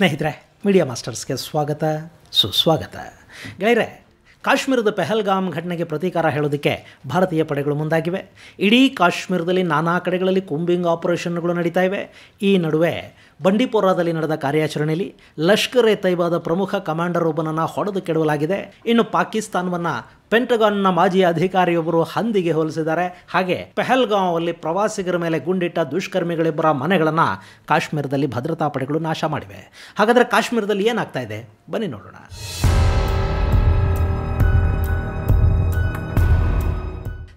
ಸ್ನೇಹಿತರೆ, ಮೀಡಿಯಾ ಮಾಸ್ಟರ್ಸ್ಗೆ ಸ್ವಾಗತ ಸುಸ್ವಾಗತ. ಗೆಳೆಯರೆ, ಕಾಶ್ಮೀರದ ಪೆಹಲ್ಗಾಮ್ ಘಟನೆಗೆ ಪ್ರತೀಕಾರ ಹೇಳೋದಕ್ಕೆ ಭಾರತೀಯ ಪಡೆಗಳು ಮುಂದಾಗಿವೆ. ಇಡೀ ಕಾಶ್ಮೀರದಲ್ಲಿ ನಾನಾ ಕಡೆಗಳಲ್ಲಿ ಕೂಂಬಿಂಗ್ ಆಪರೇಷನ್ಗಳು ನಡೀತಾ ಇವೆ. ಈ ನಡುವೆ ಬಂಡಿಪೋರಾದಲ್ಲಿ ನಡೆದ ಕಾರ್ಯಾಚರಣೆಯಲ್ಲಿ ಲಷ್ಕರ್ ಎ ತೈಬಾದ ಪ್ರಮುಖ ಕಮಾಂಡರ್ ಒಬ್ಬನನ್ನು ಹೊಡೆದು ಕೆಡವಲಾಗಿದೆ. ಇನ್ನು ಪಾಕಿಸ್ತಾನವನ್ನು ಪೆಂಟಗಾನ್ನ ಮಾಜಿ ಅಧಿಕಾರಿಯೊಬ್ಬರು ಹಂದಿಗೆ ಹೋಲಿಸಿದ್ದಾರೆ. ಹಾಗೆ ಪೆಹಲ್ಗಾಂವ್ ಅಲ್ಲಿ ಪ್ರವಾಸಿಗರ ಮೇಲೆ ಗುಂಡಿಟ್ಟ ದುಷ್ಕರ್ಮಿಗಳಿಬ್ಬರ ಮನೆಗಳನ್ನು ಕಾಶ್ಮೀರದಲ್ಲಿ ಭದ್ರತಾ ಪಡೆಗಳು ನಾಶ ಮಾಡಿವೆ. ಹಾಗಾದರೆ ಕಾಶ್ಮೀರದಲ್ಲಿ ಏನಾಗ್ತಾ ಇದೆ ಬನ್ನಿ ನೋಡೋಣ.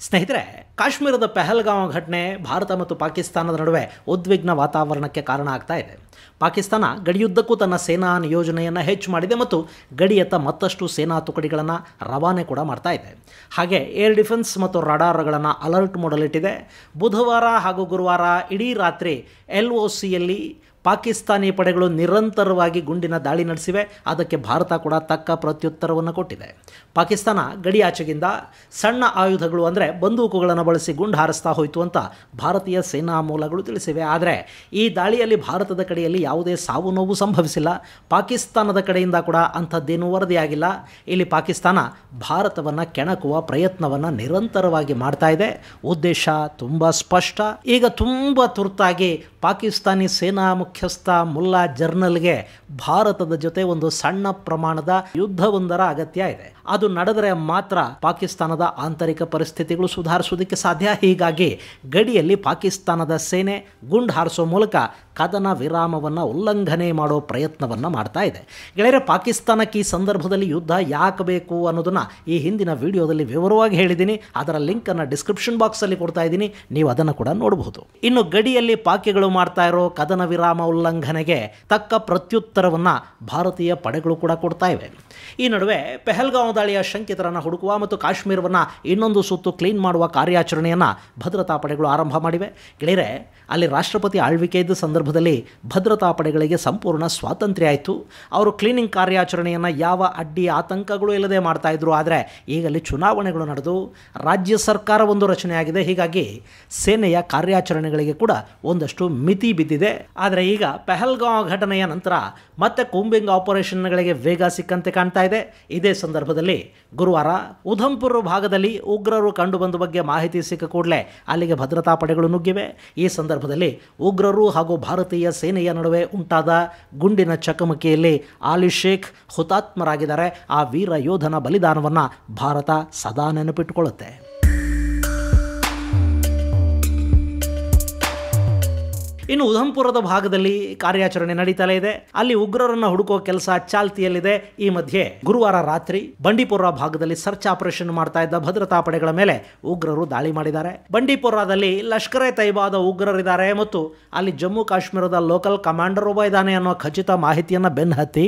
ಸ್ನೇಹಿತರೆ, ಕಾಶ್ಮೀರದ ಪೆಹಲ್ಗಾಂವ್ ಘಟನೆ ಭಾರತ ಮತ್ತು ಪಾಕಿಸ್ತಾನದ ನಡುವೆ ಉದ್ವಿಗ್ನ ವಾತಾವರಣಕ್ಕೆ ಕಾರಣ ಆಗ್ತಾ ಇದೆ. ಪಾಕಿಸ್ತಾನ ಗಡಿಯುದ್ದಕ್ಕೂ ತನ್ನ ಸೇನಾ ನಿಯೋಜನೆಯನ್ನು ಹೆಚ್ಚು ಮಾಡಿದೆ ಮತ್ತು ಗಡಿಯತ್ತ ಮತ್ತಷ್ಟು ಸೇನಾ ತುಕಡಿಗಳನ್ನು ರವಾನೆ ಕೂಡ ಮಾಡ್ತಾ ಇದೆ. ಹಾಗೆ ಏರ್ ಡಿಫೆನ್ಸ್ ಮತ್ತು ರಡಾರ್ಗಳನ್ನು ಅಲರ್ಟ್ ಮಾಡಲಿಟ್ಟಿದೆ. ಬುಧವಾರ ಹಾಗೂ ಗುರುವಾರ ಇಡೀ ರಾತ್ರಿ LOCಯಲ್ಲಿ ಪಾಕಿಸ್ತಾನಿ ಪಡೆಗಳು ನಿರಂತರವಾಗಿ ಗುಂಡಿನ ದಾಳಿ ನಡೆಸಿವೆ. ಅದಕ್ಕೆ ಭಾರತ ಕೂಡ ತಕ್ಕ ಪ್ರತ್ಯುತ್ತರವನ್ನು ಕೊಟ್ಟಿದೆ. ಪಾಕಿಸ್ತಾನ ಗಡಿಯಾಚೆಗಿಂದ ಸಣ್ಣ ಆಯುಧಗಳು ಅಂದರೆ ಬಂದೂಕುಗಳನ್ನು ಬಳಸಿ ಗುಂಡು ಹಾರಿಸ್ತಾ ಹೋಯಿತು ಅಂತ ಭಾರತೀಯ ಸೇನಾ ಮೂಲಗಳು ತಿಳಿಸಿವೆ. ಆದರೆ ಈ ದಾಳಿಯಲ್ಲಿ ಭಾರತದ ಕಡೆಯಲ್ಲಿ ಯಾವುದೇ ಸಾವು ನೋವು ಸಂಭವಿಸಿಲ್ಲ. ಪಾಕಿಸ್ತಾನದ ಕಡೆಯಿಂದ ಕೂಡ ಅಂಥದ್ದೇನೂ ವರದಿಯಾಗಿಲ್ಲ. ಇಲ್ಲಿ ಪಾಕಿಸ್ತಾನ ಭಾರತವನ್ನು ಕೆಣಕುವ ಪ್ರಯತ್ನವನ್ನು ನಿರಂತರವಾಗಿ ಮಾಡ್ತಾ ಇದೆ. ಉದ್ದೇಶ ತುಂಬ ಸ್ಪಷ್ಟ. ಈಗ ತುಂಬ ತುರ್ತಾಗಿ ಪಾಕಿಸ್ತಾನಿ ಸೇನಾ ಮುಖ್ಯಸ್ಥ ಮುಲ್ಲಾ ಜರ್ನಲ್ಗೆ ಭಾರತದ ಜೊತೆ ಒಂದು ಸಣ್ಣ ಪ್ರಮಾಣದ ಯುದ್ಧವೊಂದರ ಅಗತ್ಯ ಇದೆ. ಅದು ನಡೆದರೆ ಮಾತ್ರ ಪಾಕಿಸ್ತಾನದ ಆಂತರಿಕ ಪರಿಸ್ಥಿತಿಗಳು ಸುಧಾರಿಸೋದಕ್ಕೆ ಸಾಧ್ಯ. ಹೀಗಾಗಿ ಗಡಿಯಲ್ಲಿ ಪಾಕಿಸ್ತಾನದ ಸೇನೆ ಗುಂಡು ಹಾರಿಸೋ ಮೂಲಕ ಕದನ ವಿರಾಮವನ್ನು ಉಲ್ಲಂಘನೆ ಮಾಡೋ ಪ್ರಯತ್ನವನ್ನು ಮಾಡ್ತಾ ಇದೆ. ಗೆಳೆಯರೆ, ಪಾಕಿಸ್ತಾನಕ್ಕೆ ಈ ಸಂದರ್ಭದಲ್ಲಿ ಯುದ್ಧ ಯಾಕೆ ಬೇಕು ಅನ್ನೋದನ್ನು ಈ ಹಿಂದಿನ ವಿಡಿಯೋದಲ್ಲಿ ವಿವರವಾಗಿ ಹೇಳಿದ್ದೀನಿ. ಅದರ ಲಿಂಕನ್ನು ಡಿಸ್ಕ್ರಿಪ್ಷನ್ ಬಾಕ್ಸಲ್ಲಿ ಕೊಡ್ತಾ ಇದ್ದೀನಿ, ನೀವು ಅದನ್ನು ಕೂಡ ನೋಡಬಹುದು. ಇನ್ನು ಗಡಿಯಲ್ಲಿ ಪಾಕಿಗಳು ಮಾಡ್ತಾ ಇರೋ ಕದನ ವಿರಾಮ ಉಲ್ಲಂಘನೆಗೆ ತಕ್ಕ ಪ್ರತ್ಯುತ್ತರವನ್ನು ಭಾರತೀಯ ಪಡೆಗಳು ಕೂಡ ಕೊಡ್ತಾ ಇವೆ. ಈ ನಡುವೆ ಪೆಹಲ್ಗಾಂವ್ ದಾಳಿಯ ಶಂಕಿತರನ್ನು ಹುಡುಕುವ ಮತ್ತು ಕಾಶ್ಮೀರವನ್ನು ಇನ್ನೊಂದು ಸುತ್ತು ಕ್ಲೀನ್ ಮಾಡುವ ಕಾರ್ಯಾಚರಣೆಯನ್ನು ಭದ್ರತಾ ಪಡೆಗಳು ಆರಂಭ ಮಾಡಿವೆ. ಗೆಳೆಯರೆ, ಅಲ್ಲಿ ರಾಷ್ಟ್ರಪತಿ ಆಳ್ವಿಕೆ ಇದ್ದ ಸಂದರ್ಭದಲ್ಲಿ ಭದ್ರತಾ ಪಡೆಗಳಿಗೆ ಸಂಪೂರ್ಣ ಸ್ವಾತಂತ್ರ್ಯ ಆಯಿತು. ಅವರು ಕ್ಲೀನಿಂಗ್ ಕಾರ್ಯಾಚರಣೆಯನ್ನು ಯಾವ ಅಡ್ಡಿ ಆತಂಕಗಳು ಇಲ್ಲದೆ ಮಾಡ್ತಾಯಿದ್ರು. ಆದರೆ ಈಗಲ್ಲಿ ಚುನಾವಣೆಗಳು ನಡೆದು ರಾಜ್ಯ ಸರ್ಕಾರ ಒಂದು ರಚನೆಯಾಗಿದೆ. ಹೀಗಾಗಿ ಸೇನೆಯ ಕಾರ್ಯಾಚರಣೆಗಳಿಗೆ ಕೂಡ ಒಂದಷ್ಟು ಮಿತಿ ಬಿದ್ದಿದೆ. ಆದರೆ ಈಗ ಪೆಹಲ್ಗಾಂವ್ ಘಟನೆಯ ನಂತರ ಮತ್ತೆ ಕೂಂಬಿಂಗ್ ಆಪರೇಷನ್ಗಳಿಗೆ ವೇಗ ಸಿಕ್ಕಂತೆ ಕಾಣ್ತಾ ಇದೆ. ಇದೇ ಸಂದರ್ಭದಲ್ಲಿ ಗುರುವಾರ ಉಧಂಪುರ ಭಾಗದಲ್ಲಿ ಉಗ್ರರು ಕಂಡುಬಂದ ಬಗ್ಗೆ ಮಾಹಿತಿ ಸಿಕ್ಕ ಕೂಡಲೇ ಅಲ್ಲಿಗೆ ಭದ್ರತಾ ಪಡೆಗಳು ನುಗ್ಗಿವೆ. ಈ ಸಂದರ್ಭದಲ್ಲಿ ಉಗ್ರರು ಹಾಗೂ ಭಾರತೀಯ ಸೇನೆಯ ನಡುವೆ ಉಂಟಾದ ಗುಂಡಿನ ಚಕಮಕಿಯಲ್ಲಿ ಆಲಿ ಶೇಖ್ ಹುತಾತ್ಮರಾಗಿದ್ದಾರೆ. ಆ ವೀರ ಯೋಧನ ಬಲಿದಾನವನ್ನು ಭಾರತ ಸದಾ ನೆನಪಿಟ್ಟುಕೊಳ್ಳುತ್ತೆ. ಇನ್ನು ಉಧಂಪುರದ ಭಾಗದಲ್ಲಿ ಕಾರ್ಯಾಚರಣೆ ನಡೀತಲೇ ಇದೆ. ಅಲ್ಲಿ ಉಗ್ರರನ್ನು ಹುಡುಕುವ ಕೆಲಸ ಚಾಲ್ತಿಯಲ್ಲಿದೆ. ಈ ಮಧ್ಯೆ ಗುರುವಾರ ರಾತ್ರಿ ಬಂಡಿಪೋರಾ ಭಾಗದಲ್ಲಿ ಸರ್ಚ್ ಆಪರೇಷನ್ ಮಾಡ್ತಾ ಇದ್ದ ಭದ್ರತಾ ಪಡೆಗಳ ಮೇಲೆ ಉಗ್ರರು ದಾಳಿ ಮಾಡಿದ್ದಾರೆ. ಬಂಡಿಪೋರಾದಲ್ಲಿ ಲಷ್ಕರ್ ಎ ತೈಬಾದ ಉಗ್ರರಿದ್ದಾರೆ ಮತ್ತು ಅಲ್ಲಿ ಜಮ್ಮು ಕಾಶ್ಮೀರದ ಲೋಕಲ್ ಕಮಾಂಡರ್ ಒಬ್ಬ ಇದ್ದಾನೆ ಅನ್ನೋ ಖಚಿತ ಮಾಹಿತಿಯನ್ನು ಬೆನ್ನಹತ್ತಿ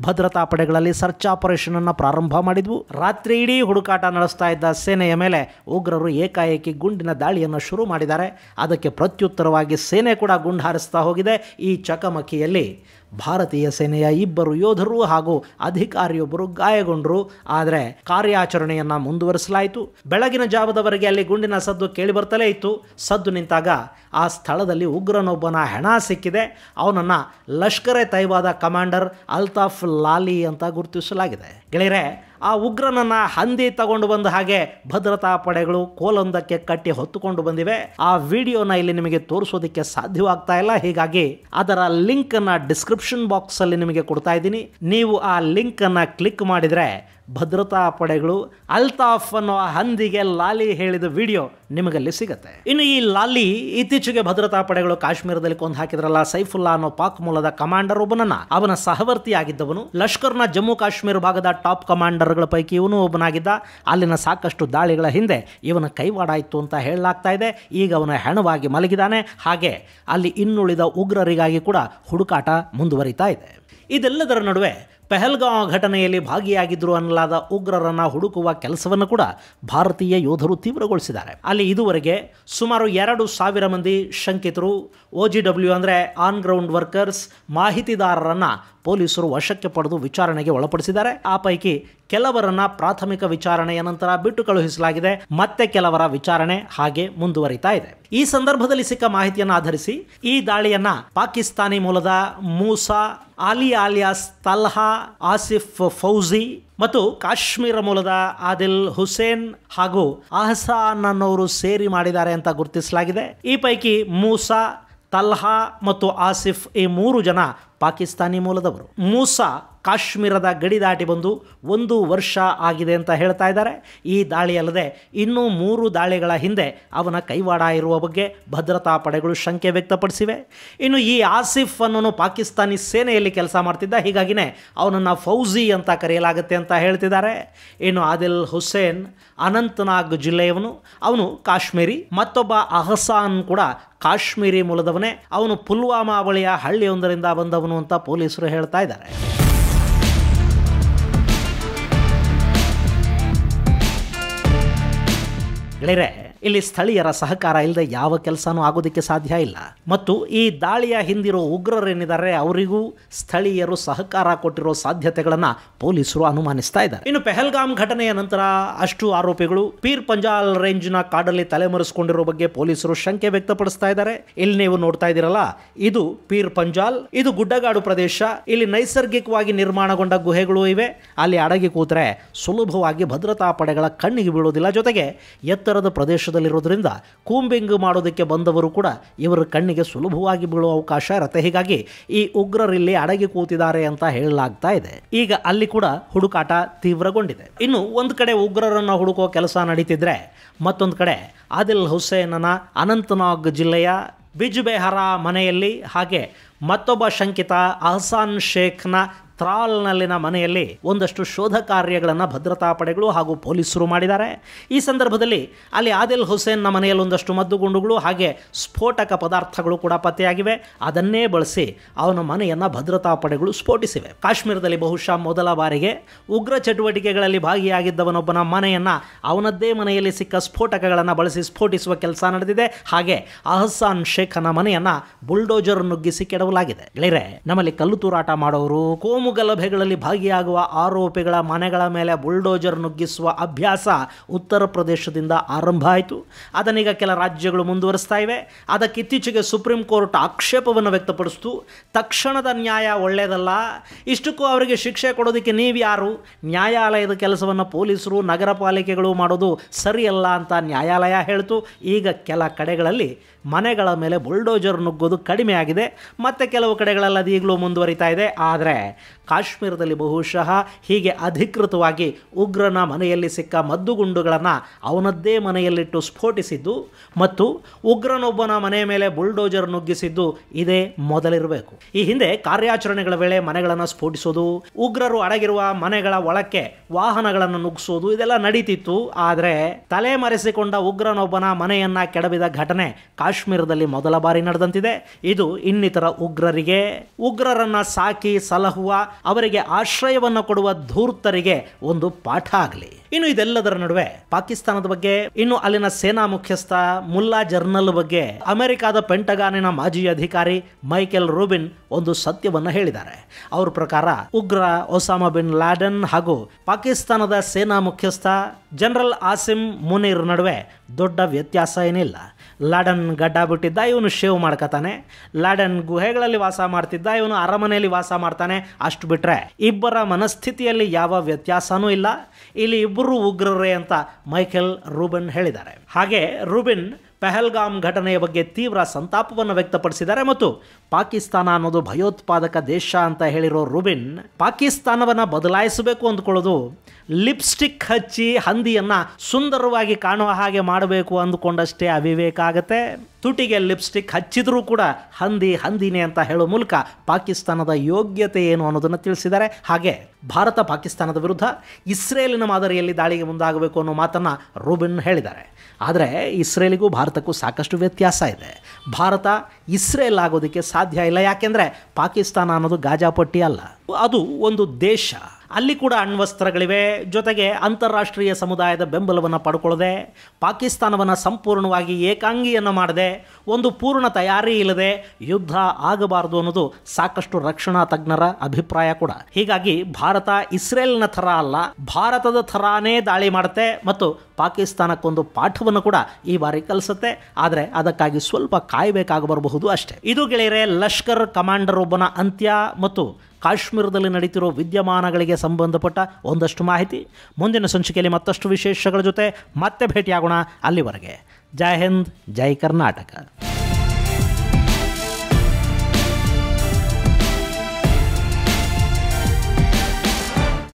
ಭದ್ರತಾ ಪಡೆಗಳಲ್ಲಿ ಸರ್ಚ್ ಆಪರೇಷನ್ ಅನ್ನು ಪ್ರಾರಂಭ ಮಾಡಿದ್ವು. ರಾತ್ರಿ ಇಡೀ ಹುಡುಕಾಟ ನಡೆಸ್ತಾ ಇದ್ದ ಸೇನೆಯ ಮೇಲೆ ಉಗ್ರರು ಏಕಾಏಕಿ ಗುಂಡಿನ ದಾಳಿಯನ್ನು ಶುರು ಮಾಡಿದ್ದಾರೆ. ಅದಕ್ಕೆ ಪ್ರತ್ಯುತ್ತರವಾಗಿ ಸೇನೆ ಕೂಡ ಗುಂಡು ಹಾರಿಸ್ತಾ ಹೋಗಿದೆ. ಈ ಚಕಮಕಿಯಲ್ಲಿ ಭಾರತೀಯ ಸೇನೆಯ 2 ಯೋಧರು ಹಾಗೂ ಅಧಿಕಾರಿಯೊಬ್ಬರು ಗಾಯಗೊಂಡರು. ಆದರೆ ಕಾರ್ಯಾಚರಣೆಯನ್ನು ಮುಂದುವರಿಸಲಾಯಿತು. ಬೆಳಗಿನ ಜಾವದವರೆಗೆ ಅಲ್ಲಿ ಗುಂಡಿನ ಸದ್ದು ಕೇಳಿಬರ್ತಲೇ ಇತ್ತು. ಸದ್ದು ನಿಂತಾಗ ಆ ಸ್ಥಳದಲ್ಲಿ ಉಗ್ರನೊಬ್ಬನ ಹೆಣ ಸಿಕ್ಕಿದೆ. ಅವನನ್ನು ಲಷ್ಕರ್ ಎ ತೈಬಾದ ಕಮಾಂಡರ್ ಅಲ್ತಾಫ್ ಲಾಲಿ ಅಂತ ಗುರುತಿಸಲಾಗಿದೆ. ಗೆಳೆಯರೆ, ಆ ಉಗ್ರನನ್ನು ಹಂದಿ ತಗೊಂಡು ಬಂದ ಹಾಗೆ ಭದ್ರತಾ ಪಡೆಗಳು ಕೋಲೊಂದಕ್ಕೆ ಕಟ್ಟಿ ಹೊತ್ತುಕೊಂಡು ಬಂದಿವೆ. ಆ ವಿಡಿಯೋನ ಇಲ್ಲಿ ನಿಮಗೆ ತೋರಿಸೋದಕ್ಕೆ ಸಾಧ್ಯವಾಗ್ತಾ ಇಲ್ಲ. ಹೀಗಾಗಿ ಅದರ ಲಿಂಕನ್ನು ಡಿಸ್ಕ್ರಿಪ್ಷನ್ ಬಾಕ್ಸಲ್ಲಿ ನಿಮಗೆ ಕೊಡ್ತಾ ಇದ್ದೀನಿ. ನೀವು ಆ ಲಿಂಕನ್ನು ಕ್ಲಿಕ್ ಮಾಡಿದರೆ ಭದ್ರತಾ ಪಡೆಗಳು ಅಲ್ತಾಫ್ ಅನ್ನೋ ಹಂದಿಗೆ ಲಾಲಿ ಹೇಳಿದ ವಿಡಿಯೋ ನಿಮಗಲ್ಲಿ ಸಿಗುತ್ತೆ. ಇನ್ನು ಈ ಲಾಲಿ ಇತ್ತೀಚೆಗೆ ಭದ್ರತಾ ಪಡೆಗಳು ಕಾಶ್ಮೀರದಲ್ಲಿ ಕೊಂದು ಹಾಕಿದ್ರಲ್ಲ, ಸೈಫುಲ್ಲಾ ಅನ್ನೋ ಪಾಕ್ ಮೂಲದ ಕಮಾಂಡರ್ ಒಬ್ಬನನ್ನ, ಅವನ ಸಹವರ್ತಿಯಾಗಿದ್ದವನು. ಲಷ್ಕರ್ನ ಜಮ್ಮು ಕಾಶ್ಮೀರ ಭಾಗದ ಟಾಪ್ ಕಮಾಂಡರ್ಗಳ ಪೈಕಿ ಇವನು ಒಬ್ಬನಾಗಿದ್ದ. ಅಲ್ಲಿನ ಸಾಕಷ್ಟು ದಾಳಿಗಳ ಹಿಂದೆ ಇವನ ಕೈವಾಡ ಇತ್ತು ಅಂತ ಹೇಳಲಾಗ್ತಾ ಇದೆ. ಈಗ ಅವನ ಹೆಣವಾಗಿ ಮಲಗಿದ್ದಾನೆ. ಹಾಗೆ ಅಲ್ಲಿ ಇನ್ನುಳಿದ ಉಗ್ರರಿಗಾಗಿ ಕೂಡ ಹುಡುಕಾಟ ಮುಂದುವರಿತಾ ಇದೆ. ಇದೆಲ್ಲದರ ನಡುವೆ ಪೆಹಲ್ಗಾಂವ್ ಘಟನೆಯಲ್ಲಿ ಭಾಗಿಯಾಗಿದ್ದರು ಅನ್ನಲಾದ ಉಗ್ರರನ್ನು ಹುಡುಕುವ ಕೆಲಸವನ್ನು ಕೂಡ ಭಾರತೀಯ ಯೋಧರು ತೀವ್ರಗೊಳಿಸಿದ್ದಾರೆ. ಅಲ್ಲಿ ಇದುವರೆಗೆ ಸುಮಾರು 2,000 ಮಂದಿ ಶಂಕಿತರು OGW ಅಂದರೆ ಆನ್ ಗ್ರೌಂಡ್ ವರ್ಕರ್ಸ್ ಮಾಹಿತಿದಾರರನ್ನು ಪೊಲೀಸರು ವಶಕ್ಕೆ ಪಡೆದು ವಿಚಾರಣೆಗೆ ಒಳಪಡಿಸಿದ್ದಾರೆ. ಆ ಪೈಕಿ ಕೆಲವರನ್ನ ಪ್ರಾಥಮಿಕ ವಿಚಾರಣೆಯ ನಂತರ ಬಿಟ್ಟು ಕಳುಹಿಸಲಾಗಿದೆ. ಮತ್ತೆ ಕೆಲವರ ವಿಚಾರಣೆ ಹಾಗೆ ಮುಂದುವರಿತಾ ಇದೆ. ಈ ಸಂದರ್ಭದಲ್ಲಿ ಸಿಕ್ಕ ಮಾಹಿತಿಯನ್ನು ಆಧರಿಸಿ ಈ ದಾಳಿಯನ್ನ ಪಾಕಿಸ್ತಾನಿ ಮೂಲದ ಮೂಸಾ ಅಲಿ ಅಲಿಯಾಸ್ ತಲ್ಹಾ ಆಸಿಫ್ ಫೌಜಿ ಮತ್ತು ಕಾಶ್ಮೀರ ಮೂಲದ ಆದಿಲ್ ಹುಸೇನ್ ಹಾಗೂ ಅಹಸಾನ್ ಅನ್ನೋರು ಸೇರಿ ಮಾಡಿದ್ದಾರೆ ಅಂತ ಗುರುತಿಸಲಾಗಿದೆ. ಈ ಪೈಕಿ ಮೂಸಾ, ತಲ್ಹಾ ಮತ್ತು ಆಸಿಫ್ ಈ 3 ಜನ ಪಾಕಿಸ್ತಾನಿ ಮೂಲದವರು. ಮೂಸಾ ಕಾಶ್ಮೀರದ ಗಡಿ ದಾಟಿ ಬಂದು 1 ವರ್ಷ ಆಗಿದೆ ಅಂತ ಹೇಳ್ತಾ ಇದ್ದಾರೆ. ಈ ದಾಳಿ ಅಲ್ಲದೆ ಇನ್ನೂ 3 ದಾಳಿಗಳ ಹಿಂದೆ ಅವನ ಕೈವಾಡ ಇರುವ ಬಗ್ಗೆ ಭದ್ರತಾ ಪಡೆಗಳು ಶಂಕೆ ವ್ಯಕ್ತಪಡಿಸಿವೆ. ಇನ್ನು ಈ ಆಸಿಫ್ ಅನ್ನೋನು ಪಾಕಿಸ್ತಾನಿ ಸೇನೆಯಲ್ಲಿ ಕೆಲಸ ಮಾಡ್ತಿದ್ದ, ಹೀಗಾಗಿನೇ ಅವನನ್ನು ಫೌಜಿ ಅಂತ ಕರೆಯಲಾಗುತ್ತೆ ಅಂತ ಹೇಳ್ತಿದ್ದಾರೆ. ಇನ್ನು ಆದಿಲ್ ಹುಸೇನ್ ಅನಂತನಾಗ್ ಜಿಲ್ಲೆಯವನು, ಅವನು ಕಾಶ್ಮೀರಿ. ಮತ್ತೊಬ್ಬ ಅಹಸಾನ್ ಕೂಡ ಕಾಶ್ಮೀರಿ ಮೂಲದವನೇ, ಅವನು ಪುಲ್ವಾಮಾ ಬಳಿಯ ಹಳ್ಳಿಯೊಂದರಿಂದ ಬಂದವನು ಅಂತ ಪೊಲೀಸರು ಹೇಳ್ತಾ ಇದ್ದಾರೆ. ಗೆಳೆಯರೆ, ಇಲ್ಲಿ ಸ್ಥಳೀಯರ ಸಹಕಾರ ಇಲ್ಲದೆ ಯಾವ ಕೆಲಸನೂ ಆಗೋದಕ್ಕೆ ಸಾಧ್ಯ ಇಲ್ಲ. ಮತ್ತು ಈ ದಾಳಿಯ ಹಿಂದಿರೋ ಉಗ್ರರೇನಿದ್ದಾರೆ ಅವರಿಗೂ ಸ್ಥಳೀಯರು ಸಹಕಾರ ಕೊಟ್ಟಿರೋ ಸಾಧ್ಯತೆಗಳನ್ನು ಪೊಲೀಸರು ಅನುಮಾನಿಸ್ತಾ ಇದ್ದಾರೆ. ಇನ್ನು ಪೆಹಲ್ಗಾಮ್ ಘಟನೆಯ ನಂತರ ಅಷ್ಟು ಆರೋಪಿಗಳು ಪೀರ್ ಪಂಜಾಲ್ ರೇಂಜ್ನ ಕಾಡಲ್ಲಿ ತಲೆಮರೆಸಿಕೊಂಡಿರೋ ಬಗ್ಗೆ ಪೊಲೀಸರು ಶಂಕೆ ವ್ಯಕ್ತಪಡಿಸ್ತಾ ಇದ್ದಾರೆ. ಇಲ್ಲಿ ನೀವು ನೋಡ್ತಾ ಇದ್ದೀರಲ್ಲ, ಇದು ಪೀರ್ ಪಂಜಾಲ್, ಇದು ಗುಡ್ಡಗಾಡು ಪ್ರದೇಶ. ಇಲ್ಲಿ ನೈಸರ್ಗಿಕವಾಗಿ ನಿರ್ಮಾಣಗೊಂಡ ಗುಹೆಗಳು ಇವೆ. ಅಲ್ಲಿ ಅಡಗಿ ಕೂತ್ರೆ ಸುಲಭವಾಗಿ ಭದ್ರತಾ ಪಡೆಗಳ ಕಣ್ಣಿಗೆ ಬೀಳೋದಿಲ್ಲ. ಜೊತೆಗೆ ಎತ್ತರದ ಪ್ರದೇಶದಲ್ಲಿರೋದ್ರಿಂದ ಕೂಂಬಿಂಗ್ ಮಾಡೋದಕ್ಕೆ ಬಂದವರು ಕೂಡ ಇವರ ಕಣ್ಣಿಗೆ ಸುಲಭವಾಗಿ ಬೀಳುವ ಅವಕಾಶ ಇರುತ್ತೆ. ಹೀಗಾಗಿ ಈ ಉಗ್ರರಿಲ್ಲಿ ಅಡಗಿ ಕೂತಿದ್ದಾರೆ ಅಂತ ಹೇಳಲಾಗ್ತಾ ಇದೆ. ಈಗ ಅಲ್ಲಿ ಕೂಡ ಹುಡುಕಾಟ ತೀವ್ರಗೊಂಡಿದೆ. ಇನ್ನು ಒಂದು ಕಡೆ ಉಗ್ರರನ್ನು ಹುಡುಕೋ ಕೆಲಸ ನಡೀತಿದ್ರೆ, ಮತ್ತೊಂದು ಕಡೆ ಆದಿಲ್ ಹುಸೇನನ ಅನಂತನಾಗ್ ಜಿಲ್ಲೆಯ ಬಿಜ್ಬೆಹರ ಮನೆಯಲ್ಲಿ, ಹಾಗೆ ಮತ್ತೊಬ್ಬ ಶಂಕಿತ ಅಹಸಾನ್ ಶೇಖ್ನ ತ್ರಾಲ್ನಲ್ಲಿನ ಮನೆಯಲ್ಲಿ ಒಂದಷ್ಟು ಶೋಧ ಕಾರ್ಯಗಳನ್ನು ಭದ್ರತಾ ಪಡೆಗಳು ಹಾಗೂ ಪೊಲೀಸರು ಮಾಡಿದ್ದಾರೆ. ಈ ಸಂದರ್ಭದಲ್ಲಿ ಅಲ್ಲಿ ಆದಿಲ್ ಹುಸೇನ್ನ ಮನೆಯಲ್ಲಿ ಒಂದಷ್ಟು ಮದ್ದುಗುಂಡುಗಳು ಹಾಗೆ ಸ್ಫೋಟಕ ಪದಾರ್ಥಗಳು ಕೂಡ ಪತ್ತೆಯಾಗಿವೆ. ಅದನ್ನೇ ಬಳಸಿ ಅವನ ಮನೆಯನ್ನು ಭದ್ರತಾ ಪಡೆಗಳು ಸ್ಫೋಟಿಸಿವೆ. ಕಾಶ್ಮೀರದಲ್ಲಿ ಬಹುಶಃ ಮೊದಲ ಬಾರಿಗೆ ಉಗ್ರ ಚಟುವಟಿಕೆಗಳಲ್ಲಿ ಭಾಗಿಯಾಗಿದ್ದವನೊಬ್ಬನ ಮನೆಯನ್ನು ಅವನದ್ದೇ ಮನೆಯಲ್ಲಿ ಸಿಕ್ಕ ಸ್ಫೋಟಕಗಳನ್ನು ಬಳಸಿ ಸ್ಫೋಟಿಸುವ ಕೆಲಸ ನಡೆದಿದೆ. ಹಾಗೆ ಅಹಸಾನ್ ಶೇಖನ ಮನೆಯನ್ನು ಬುಲ್ಡೋಜರ್ ನುಗ್ಗಿಸಿ ಕೆಡವಲಾಗಿದೆ. ಗೆಳೆಯರೆ, ನಮ್ಮಲ್ಲಿ ಕಲ್ಲು ತೂರಾಟ ಮಾಡೋರು, ಗಲಭೆಗಳಲ್ಲಿ ಭಾಗಿಯಾಗುವ ಆರೋಪಿಗಳ ಮನೆಗಳ ಮೇಲೆ ಬುಲ್ಡೋಜರ್ ನುಗ್ಗಿಸುವ ಅಭ್ಯಾಸ ಉತ್ತರ ಪ್ರದೇಶದಿಂದ ಆರಂಭ ಆಯಿತು. ಅದನ್ನೀಗ ಕೆಲ ರಾಜ್ಯಗಳು ಮುಂದುವರಿಸ್ತಾ ಇವೆ. ಅದಕ್ಕೆ ಇತ್ತೀಚೆಗೆ ಸುಪ್ರೀಂ ಕೋರ್ಟ್ ಆಕ್ಷೇಪವನ್ನು ವ್ಯಕ್ತಪಡಿಸಿತು. ತಕ್ಷಣದ ನ್ಯಾಯ ಒಳ್ಳೆಯದಲ್ಲ, ಇಷ್ಟಕ್ಕೂ ಅವರಿಗೆ ಶಿಕ್ಷೆ ಕೊಡೋದಕ್ಕೆ ನೀವು ಯಾರು? ನ್ಯಾಯಾಲಯದ ಕೆಲಸವನ್ನು ಪೊಲೀಸರು, ನಗರ ಪಾಲಿಕೆಗಳು ಮಾಡೋದು ಸರಿಯಲ್ಲ ಅಂತ ನ್ಯಾಯಾಲಯ ಹೇಳ್ತು. ಈಗ ಕೆಲ ಕಡೆಗಳಲ್ಲಿ ಮನೆಗಳ ಮೇಲೆ ಬುಲ್ಡೋಜರ್ ನುಗ್ಗೋದು ಕಡಿಮೆ ಆಗಿದೆ. ಮತ್ತು ಕೆಲವು ಕಡೆಗಳಲ್ಲಿ ಅದು ಈಗಲೂ ಮುಂದುವರಿತಾ ಇದೆ. ಆದರೆ ಕಾಶ್ಮೀರದಲ್ಲಿ ಬಹುಶಃ ಹೀಗೆ ಅಧಿಕೃತವಾಗಿ ಉಗ್ರನ ಮನೆಯಲ್ಲಿ ಸಿಕ್ಕ ಮದ್ದುಗುಂಡುಗಳನ್ನು ಅವನದ್ದೇ ಮನೆಯಲ್ಲಿಟ್ಟು ಸ್ಫೋಟಿಸಿದ್ದು ಮತ್ತು ಉಗ್ರನೊಬ್ಬನ ಮನೆಯ ಮೇಲೆ ಬುಲ್ಡೋಜರ್ ನುಗ್ಗಿಸಿದ್ದು ಇದೇ ಮೊದಲಿರಬೇಕು. ಈ ಹಿಂದೆ ಕಾರ್ಯಾಚರಣೆಗಳ ವೇಳೆ ಮನೆಗಳನ್ನು ಸ್ಫೋಟಿಸೋದು, ಉಗ್ರರು ಅಡಗಿರುವ ಮನೆಗಳ ಒಳಕ್ಕೆ ವಾಹನಗಳನ್ನು ನುಗ್ಗಿಸೋದು ಇದೆಲ್ಲ ನಡೀತಿತ್ತು. ಆದರೆ ತಲೆಮರೆಸಿಕೊಂಡ ಉಗ್ರನೊಬ್ಬನ ಮನೆಯನ್ನ ಕೆಡವಿದ ಘಟನೆ ಕಾಶ್ಮೀರದಲ್ಲಿ ಮೊದಲ ಬಾರಿ ನಡೆದಂತಿದೆ. ಇದು ಇನ್ನಿತರ ಉಗ್ರರನ್ನ ಸಾಕಿ ಸಲಹುವ, ಅವರಿಗೆ ಆಶ್ರಯವನ್ನು ಕೊಡುವ ಧೂರ್ತರಿಗೆ ಒಂದು ಪಾಠ ಆಗಲಿ. ಇನ್ನು ಇದೆಲ್ಲದರ ನಡುವೆ ಪಾಕಿಸ್ತಾನದ ಬಗ್ಗೆ, ಇನ್ನು ಅಲ್ಲಿನ ಸೇನಾ ಮುಖ್ಯಸ್ಥ ಮುಲ್ಲಾ ಜರ್ನಲ್ ಬಗ್ಗೆ ಅಮೆರಿಕಾದ ಪೆಂಟಗಾನಿನ ಮಾಜಿ ಅಧಿಕಾರಿ ಮೈಕೆಲ್ ರೂಬಿನ್ ಒಂದು ಸತ್ಯವನ್ನು ಹೇಳಿದ್ದಾರೆ. ಅವರ ಪ್ರಕಾರ ಉಗ್ರ ಒಸಾಮಾ ಬಿನ್ ಲಾಡೆನ್ ಹಾಗೂ ಪಾಕಿಸ್ತಾನದ ಸೇನಾ ಮುಖ್ಯಸ್ಥ ಜನರಲ್ ಆಸಿಮ್ ಮುನೀರ್ ನಡುವೆ ದೊಡ್ಡ ವ್ಯತ್ಯಾಸ ಏನಿಲ್ಲ. ಲಾಡೆನ್ ಗಡ್ಡ ಬಿಟ್ಟಿದ್ದ, ಇವನು ಶೇವ್ ಮಾಡ್ಕೊತಾನೆ. ಲಾಡೆನ್ ಗುಹೆಗಳಲ್ಲಿ ವಾಸ ಮಾಡ್ತಿದ್ದ, ಇವನು ಅರಮನೆಯಲ್ಲಿ ವಾಸ ಮಾಡ್ತಾನೆ. ಅಷ್ಟು ಬಿಟ್ರೆ ಇಬ್ಬರ ಮನಸ್ಥಿತಿಯಲ್ಲಿ ಯಾವ ವ್ಯತ್ಯಾಸನೂ ಇಲ್ಲ. ಇಲ್ಲಿ ಇಬ್ಬರು ಉಗ್ರರೇ ಅಂತ ಮೈಕೆಲ್ ರೂಬಿನ್ ಹೇಳಿದ್ದಾರೆ. ಹಾಗೆ ರೂಬಿನ್ ಪೆಹಲ್ಗಾಮ್ ಘಟನೆಯ ಬಗ್ಗೆ ತೀವ್ರ ಸಂತಾಪವನ್ನು ವ್ಯಕ್ತಪಡಿಸಿದ್ದಾರೆ. ಮತ್ತು ಪಾಕಿಸ್ತಾನ ಅನ್ನೋದು ಭಯೋತ್ಪಾದಕ ದೇಶ ಅಂತ ಹೇಳಿರೋ ರೂಬಿನ್, ಪಾಕಿಸ್ತಾನವನ್ನು ಬದಲಾಯಿಸಬೇಕು ಅಂದ್ಕೊಳ್ಳೋದು ಲಿಪ್ಸ್ಟಿಕ್ ಹಚ್ಚಿ ಹಂದಿಯನ್ನು ಸುಂದರವಾಗಿ ಕಾಣುವ ಹಾಗೆ ಮಾಡಬೇಕು ಅಂದುಕೊಂಡಷ್ಟೇ ಅವಿವೇಕ ಆಗುತ್ತೆ. ತುಟಿಗೆ ಲಿಪ್ಸ್ಟಿಕ್ ಹಚ್ಚಿದ್ರೂ ಕೂಡ ಹಂದಿನೇ ಅಂತ ಹೇಳೋ ಮೂಲಕ ಪಾಕಿಸ್ತಾನದ ಯೋಗ್ಯತೆ ಏನು ಅನ್ನೋದನ್ನು ತಿಳಿಸಿದ್ದಾರೆ. ಹಾಗೆ ಭಾರತ ಪಾಕಿಸ್ತಾನದ ವಿರುದ್ಧ ಇಸ್ರೇಲಿನ ಮಾದರಿಯಲ್ಲಿ ದಾಳಿಗೆ ಮುಂದಾಗಬೇಕು ಅನ್ನೋ ಮಾತನ್ನು ರೂಬಿನ್ ಹೇಳಿದ್ದಾರೆ. ಆದರೆ ಇಸ್ರೇಲಿಗೂ ಭಾರತಕ್ಕೂ ಸಾಕಷ್ಟು ವ್ಯತ್ಯಾಸ ಇದೆ. ಭಾರತ ಇಸ್ರೇಲ್ ಆಗೋದಕ್ಕೆ ಸಾಧ್ಯ ಇಲ್ಲ. ಯಾಕೆಂದರೆ ಪಾಕಿಸ್ತಾನ ಅನ್ನೋದು ಗಾಜಾಪಟ್ಟಿ ಅಲ್ಲ, ಅದು ಒಂದು ದೇಶ. ಅಲ್ಲಿ ಕೂಡ ಅಣ್ವಸ್ತ್ರಗಳಿವೆ. ಜೊತೆಗೆ ಅಂತಾರಾಷ್ಟ್ರೀಯ ಸಮುದಾಯದ ಬೆಂಬಲವನ್ನು ಪಡ್ಕೊಳ್ಳದೆ, ಪಾಕಿಸ್ತಾನವನ್ನು ಸಂಪೂರ್ಣವಾಗಿ ಏಕಾಂಗಿಯನ್ನು ಮಾಡದೆ, ಒಂದು ಪೂರ್ಣ ತಯಾರಿ ಇಲ್ಲದೆ ಯುದ್ಧ ಆಗಬಾರದು ಅನ್ನೋದು ಸಾಕಷ್ಟು ರಕ್ಷಣಾ ತಜ್ಞರ ಅಭಿಪ್ರಾಯ ಕೂಡ. ಹೀಗಾಗಿ ಭಾರತ ಇಸ್ರೇಲ್ನ ಥರ ಅಲ್ಲ, ಭಾರತದ ಥರಾನೇ ದಾಳಿ ಮಾಡುತ್ತೆ ಮತ್ತು ಪಾಕಿಸ್ತಾನಕ್ಕೊಂದು ಪಾಠವನ್ನು ಕೂಡ ಈ ಬಾರಿ ಕಲಿಸುತ್ತೆ. ಆದರೆ ಅದಕ್ಕಾಗಿ ಸ್ವಲ್ಪ ಕಾಯಬೇಕಾಗಿ ಬರಬಹುದು ಅಷ್ಟೇ. ಇದು ಗೆಳೆಯರೆ ಲಷ್ಕರ್ ಕಮಾಂಡರ್ ಒಬ್ಬನ ಅಂತ್ಯ ಮತ್ತು ಕಾಶ್ಮೀರದಲ್ಲಿ ನಡೀತಿರೋ ವಿದ್ಯಮಾನಗಳಿಗೆ ಸಂಬಂಧಪಟ್ಟ ಒಂದಷ್ಟು ಮಾಹಿತಿ. ಮುಂದಿನ ಸಂಚಿಕೆಯಲ್ಲಿ ಮತ್ತಷ್ಟು ವಿಶೇಷಗಳ ಜೊತೆ ಮತ್ತೆ ಭೇಟಿಯಾಗೋಣ. ಅಲ್ಲಿವರೆಗೆ ಜೈ ಹಿಂದ್, ಜೈ ಕರ್ನಾಟಕ.